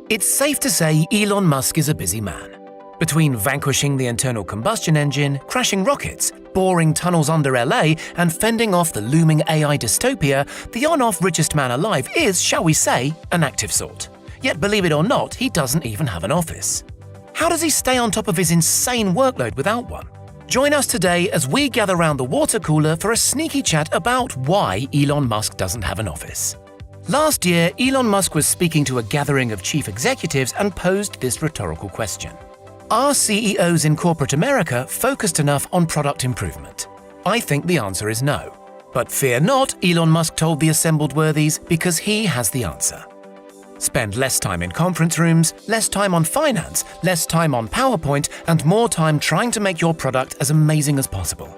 It's safe to say Elon Musk is a busy man. Between vanquishing the internal combustion engine, crashing rockets, boring tunnels under LA, and fending off the looming AI dystopia, the on-off richest man alive is, shall we say, an active sort. Yet believe it or not, he doesn't even have an office. How does he stay on top of his insane workload without one? Join us today as we gather round the water cooler for a sneaky chat about why Elon Musk doesn't have an office. Last year, Elon Musk was speaking to a gathering of chief executives and posed this rhetorical question. Are CEOs in corporate America focused enough on product improvement? I think the answer is no. But fear not, Elon Musk told the assembled worthies, because he has the answer. Spend less time in conference rooms, less time on finance, less time on PowerPoint, and more time trying to make your product as amazing as possible.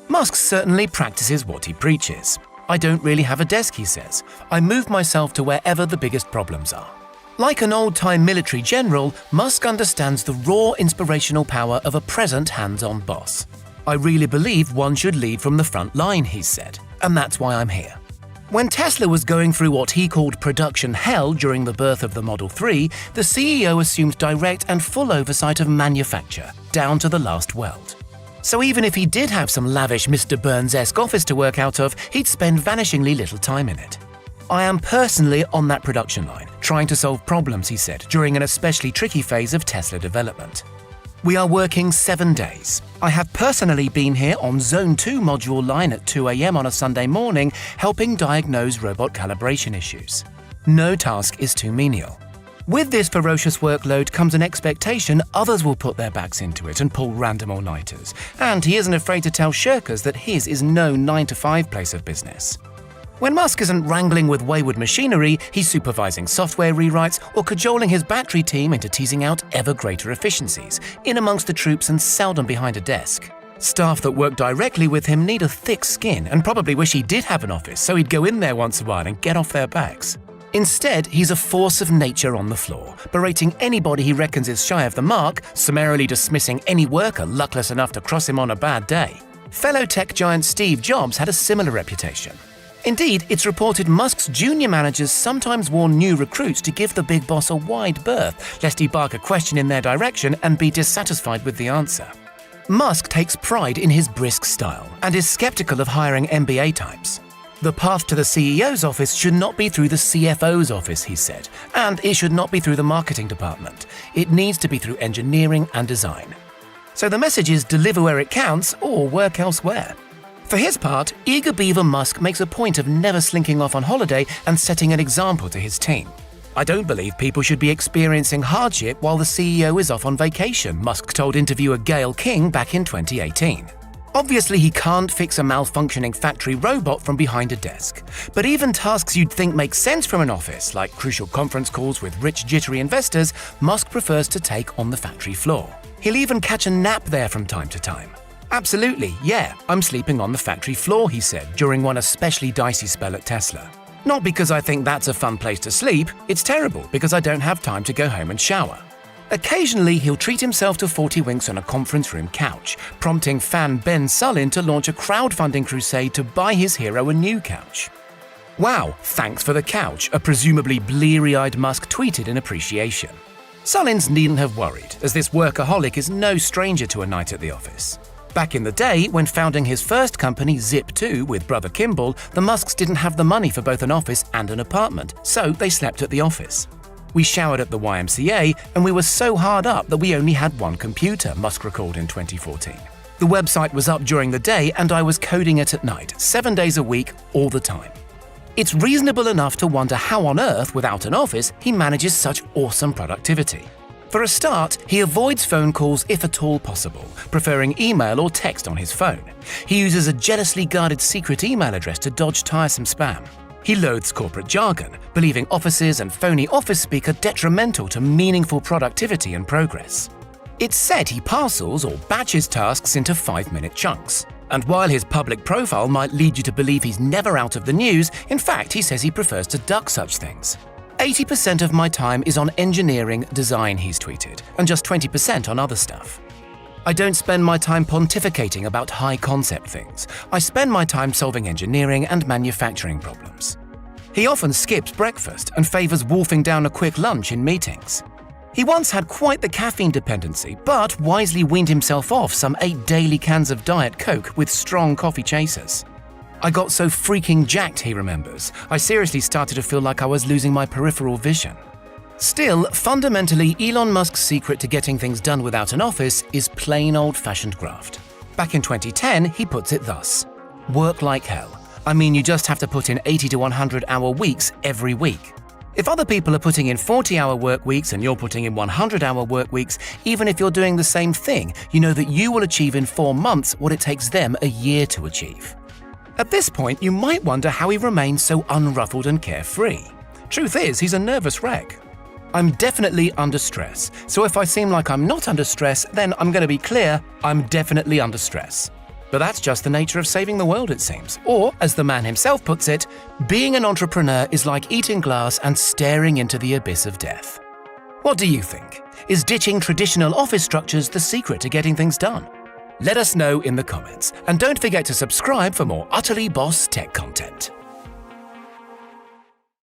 Musk certainly practices what he preaches. I don't really have a desk, he says. I move myself to wherever the biggest problems are. Like an old-time military general, Musk understands the raw inspirational power of a present hands-on boss. I really believe one should lead from the front line, he said, and that's why I'm here. When Tesla was going through what he called production hell during the birth of the Model 3, the CEO assumed direct and full oversight of manufacture, down to the last weld. So even if he did have some lavish Mr. Burns-esque office to work out of, he'd spend vanishingly little time in it. I am personally on that production line, trying to solve problems, he said, during an especially tricky phase of Tesla development. We are working 7 days. I have personally been here on Zone 2 module line at 2 a.m. on a Sunday morning, helping diagnose robot calibration issues. No task is too menial. With this ferocious workload comes an expectation others will put their backs into it and pull random all-nighters, and he isn't afraid to tell shirkers that his is no 9-to-5 place of business. When Musk isn't wrangling with wayward machinery, he's supervising software rewrites or cajoling his battery team into teasing out ever greater efficiencies, in amongst the troops and seldom behind a desk. Staff that work directly with him need a thick skin and probably wish he did have an office so he'd go in there once in a while and get off their backs. Instead, he's a force of nature on the floor, berating anybody he reckons is shy of the mark, summarily dismissing any worker luckless enough to cross him on a bad day. Fellow tech giant Steve Jobs had a similar reputation. Indeed, it's reported Musk's junior managers sometimes warn new recruits to give the big boss a wide berth, lest he bark a question in their direction and be dissatisfied with the answer. Musk takes pride in his brisk style and is skeptical of hiring MBA types. The path to the CEO's office should not be through the CFO's office, he said, and it should not be through the marketing department. It needs to be through engineering and design. So the message is deliver where it counts or work elsewhere. For his part, eager beaver Musk makes a point of never slinking off on holiday and setting an example to his team. I don't believe people should be experiencing hardship while the CEO is off on vacation, Musk told interviewer Gayle King back in 2018. Obviously, he can't fix a malfunctioning factory robot from behind a desk. But even tasks you'd think make sense from an office, like crucial conference calls with rich, jittery investors, Musk prefers to take on the factory floor. He'll even catch a nap there from time to time. Absolutely, yeah, I'm sleeping on the factory floor, he said, during one especially dicey spell at Tesla. Not because I think that's a fun place to sleep, it's terrible because I don't have time to go home and shower. Occasionally, he'll treat himself to 40 winks on a conference room couch, prompting fan Ben Sullin to launch a crowdfunding crusade to buy his hero a new couch. Wow, thanks for the couch, a presumably bleary-eyed Musk tweeted in appreciation. Sullins needn't have worried, as this workaholic is no stranger to a night at the office. Back in the day, when founding his first company, Zip2, with brother Kimball, the Musks didn't have the money for both an office and an apartment, so they slept at the office. We showered at the YMCA, and we were so hard up that we only had one computer, Musk recalled in 2014. The website was up during the day, and I was coding it at night, 7 days a week, all the time. It's reasonable enough to wonder how on earth, without an office, he manages such awesome productivity. For a start, he avoids phone calls if at all possible, preferring email or text on his phone. He uses a jealously guarded secret email address to dodge tiresome spam. He loathes corporate jargon, believing offices and phony office speak are detrimental to meaningful productivity and progress. It's said he parcels or batches tasks into 5-minute chunks. And while his public profile might lead you to believe he's never out of the news, in fact, he says he prefers to duck such things. 80% of my time is on engineering design, he's tweeted, and just 20% on other stuff. I don't spend my time pontificating about high-concept things. I spend my time solving engineering and manufacturing problems. He often skips breakfast and favors wolfing down a quick lunch in meetings. He once had quite the caffeine dependency, but wisely weaned himself off some 8 daily cans of Diet Coke with strong coffee chasers. I got so freaking jacked, he remembers, I seriously started to feel like I was losing my peripheral vision. Still, fundamentally, Elon Musk's secret to getting things done without an office is plain old-fashioned graft. Back in 2010, he puts it thus: work like hell. I mean, you just have to put in 80 to 100-hour weeks every week. If other people are putting in 40-hour work weeks and you're putting in 100-hour work weeks, even if you're doing the same thing, you know that you will achieve in 4 months what it takes them a year to achieve. At this point, you might wonder how he remains so unruffled and carefree. Truth is, he's a nervous wreck. I'm definitely under stress, so if I seem like I'm not under stress, then I'm going to be clear, I'm definitely under stress. But that's just the nature of saving the world, it seems. Or, as the man himself puts it, being an entrepreneur is like eating glass and staring into the abyss of death. What do you think? Is ditching traditional office structures the secret to getting things done? Let us know in the comments, and don't forget to subscribe for more utterly boss tech content.